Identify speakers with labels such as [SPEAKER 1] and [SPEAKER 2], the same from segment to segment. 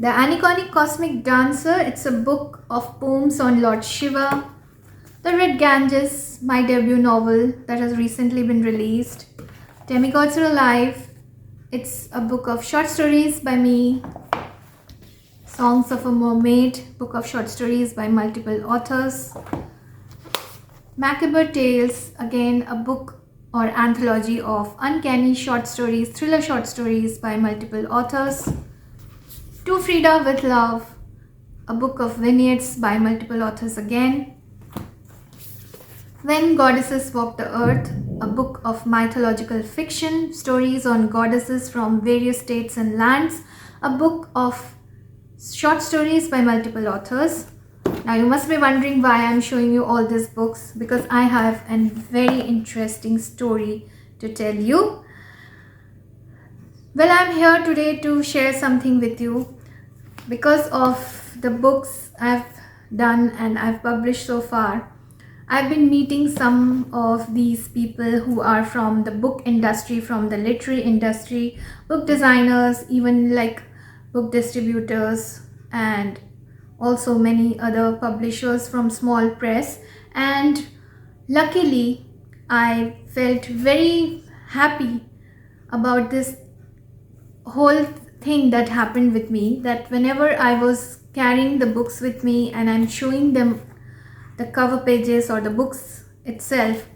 [SPEAKER 1] The Aniconic Cosmic Dancer, it's a book of poems on Lord Shiva. The Red Ganges, my debut novel that has recently been released. Demigods Are Alive, it's a book of short stories by me. Songs of a Mermaid, book of short stories by multiple authors. Macabre Tales, again a book or anthology of uncanny short stories, thriller short stories by multiple authors. To Frida with Love, a book of vignettes by multiple authors again. When Goddesses Walk the Earth, a book of mythological fiction, stories on goddesses from various states and lands, a book of short stories by multiple authors. Now you must be wondering why I'm showing you all these books, because I have a very interesting story to tell you. Well, I'm here today to share something with you. Because of the books I've done and I've published so far, I've been meeting some of these people who are from the book industry, from the literary industry, book designers, even like book distributors, and also many other publishers from small press. And luckily, I felt very happy about this whole thing that happened with me, that whenever I was carrying the books with me and I'm showing them the cover pages or the books itself,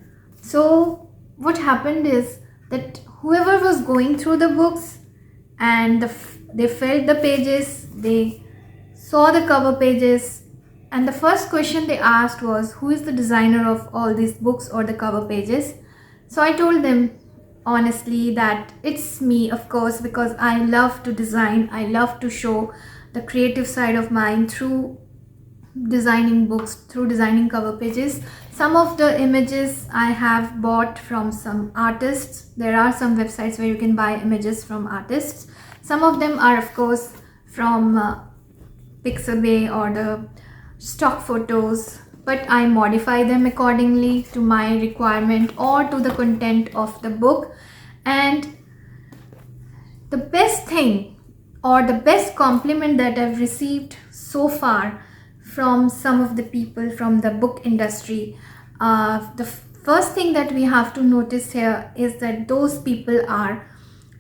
[SPEAKER 1] so what happened is that whoever was going through the books and they felt the pages, they saw the cover pages, and the first question they asked was, who is the designer of all these books or the cover pages? So I told them honestly that it's me, of course, because I love to design. I love to show the creative side of mine through designing books, through designing cover pages. Some of the images I have bought from some artists. There are some websites where you can buy images from artists. Some of them are, of course, from Pixabay or the stock photos, but I modify them accordingly to my requirement or to the content of the book. And the best thing or the best compliment that I've received so far from some of the people from the book industry, the first thing that we have to notice here is that those people are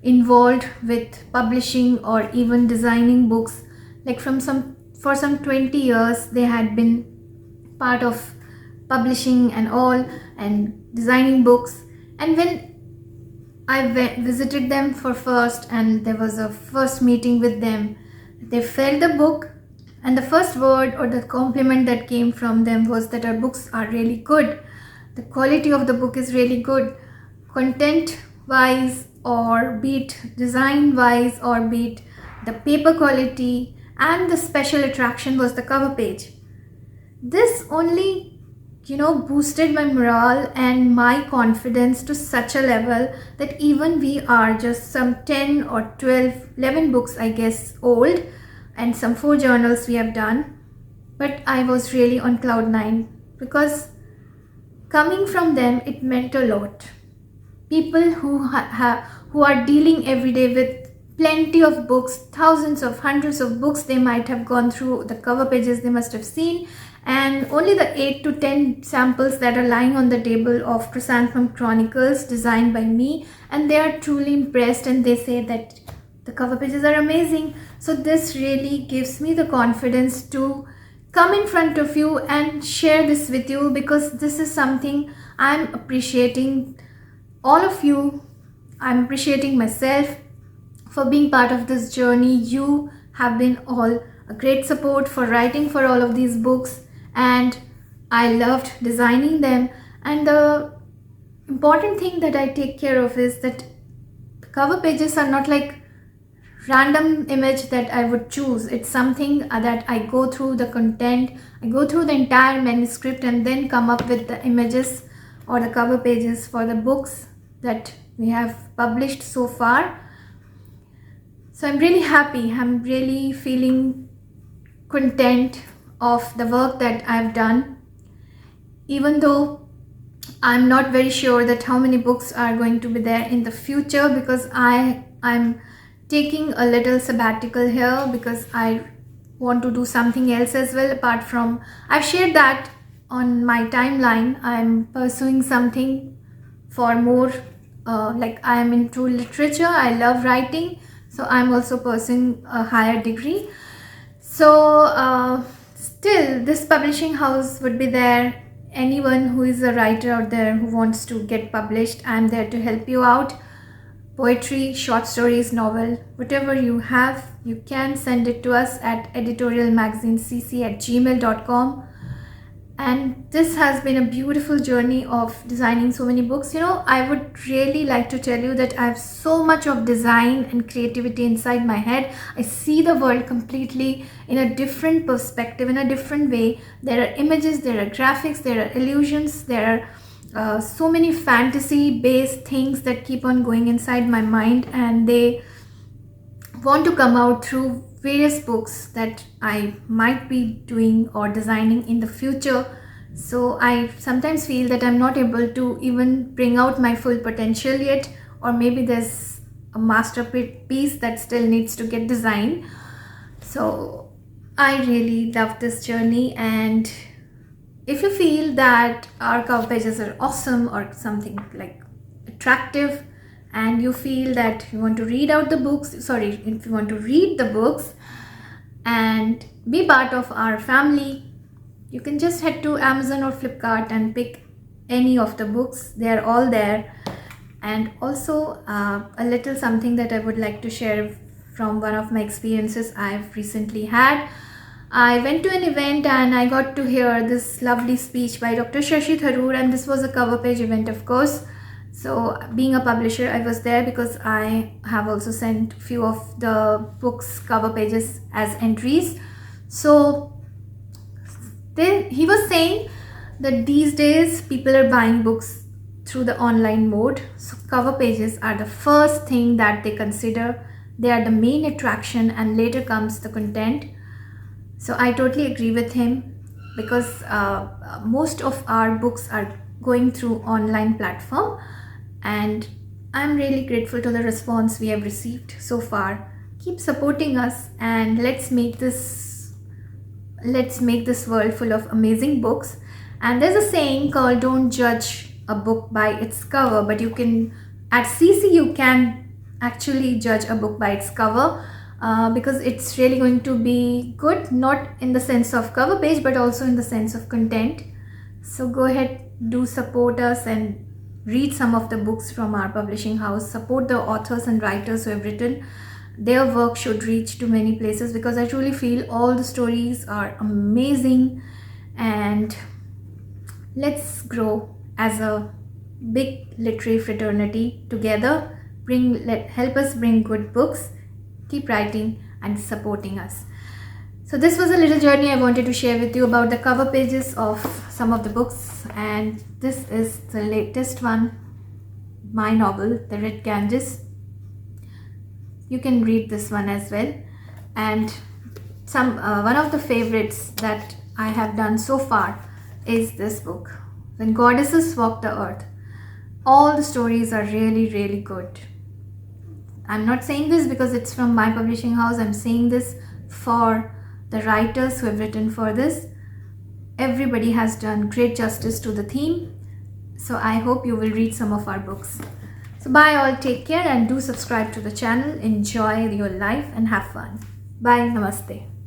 [SPEAKER 1] involved with publishing or even designing books, like for some 20 years they had been part of publishing and all and designing books. And when I visited them for first and there was a first meeting with them, they felt the book, and the first word or the compliment that came from them was that our books are really good. The quality of the book is really good, content wise, or be it design wise, or be it the paper quality, and the special attraction was the cover page. This only boosted my morale and my confidence to such a level that even we are just some 10 or 12, 11 books I guess old, and some 4 journals we have done, but I was really on cloud 9, because coming from them it meant a lot. People who are dealing every day with plenty of books, thousands of hundreds of books they might have gone through, the cover pages they must have seen, and only the 8 to 10 samples that are lying on the table of Chrysanthemum Chronicles designed by me, and they are truly impressed and they say that the cover pages are amazing. So this really gives me the confidence to come in front of you and share this with you, because this is something I'm appreciating all of you. I'm appreciating myself for being part of this journey. You have been all a great support for writing for all of these books, and I loved designing them. And the important thing that I take care of is that the cover pages are not like random image that I would choose. It's something that I go through the content, I go through the entire manuscript and then come up with the images or the cover pages for the books that we have published so far. So I'm really happy. I'm really feeling content of the work that I've done, even though I'm not very sure that how many books are going to be there in the future, because I'm taking a little sabbatical here because I want to do something else as well. Apart from, I've shared that on my timeline, I'm pursuing something for more, like I am into literature, I love writing, so I'm also pursuing a higher degree. So still this publishing house would be there. Anyone who is a writer out there who wants to get published, I'm there to help you out. Poetry, short stories, novel, whatever you have, you can send it to us at editorialmagazinecc@gmail.com. And this has been a beautiful journey of designing so many books. I would really like to tell you that I have so much of design and creativity inside my head. I see the world completely in a different perspective, in a different way. There are images, there are graphics, there are illusions, there are so many fantasy based things that keep on going inside my mind, and they want to come out through various books that I might be doing or designing in the future. So I sometimes feel that I'm not able to even bring out my full potential yet, or maybe there's a masterpiece that still needs to get designed. So I really love this journey, and if you feel that our cover pages are awesome or something like attractive, and you feel that you want to read out the books, if you want to read the books and be part of our family, you can just head to Amazon or Flipkart and pick any of the books. They are all there. And also a little something that I would like to share from one of my experiences I've recently had. I went to an event and I got to hear this lovely speech by Dr. Shashi Tharoor, and this was a cover page event, of course. So being a publisher, I was there because I have also sent few of the books cover pages as entries. So he was saying that these days people are buying books through the online mode. So cover pages are the first thing that they consider. They are the main attraction, and later comes the content. So I totally agree with him, because most of our books are going through online platform, and I'm really grateful to the response we have received so far. Keep supporting us, and let's make this world full of amazing books. And there's a saying called, don't judge a book by its cover, but you can, at CC, you can actually judge a book by its cover, because it's really going to be good, not in the sense of cover page but also in the sense of content. So go ahead, do support us and read some of the books from our publishing house. Support the authors and writers who have written. Their work should reach to many places, because I truly feel all the stories are amazing. And let's grow as a big literary fraternity together. Help us bring good books. Keep writing and supporting us. So this was a little journey I wanted to share with you about the cover pages of some of the books, and this is the latest one, my novel, The Red Ganges. You can read this one as well. And one of the favorites that I have done so far is this book, When Goddesses Walk the Earth. All the stories are really, really good. I'm not saying this because it's from my publishing house. I'm saying this for the writers who have written for this. Everybody has done great justice to the theme. So I hope you will read some of our books. So bye all, take care, and do subscribe to the channel. Enjoy your life and have fun. Bye, namaste.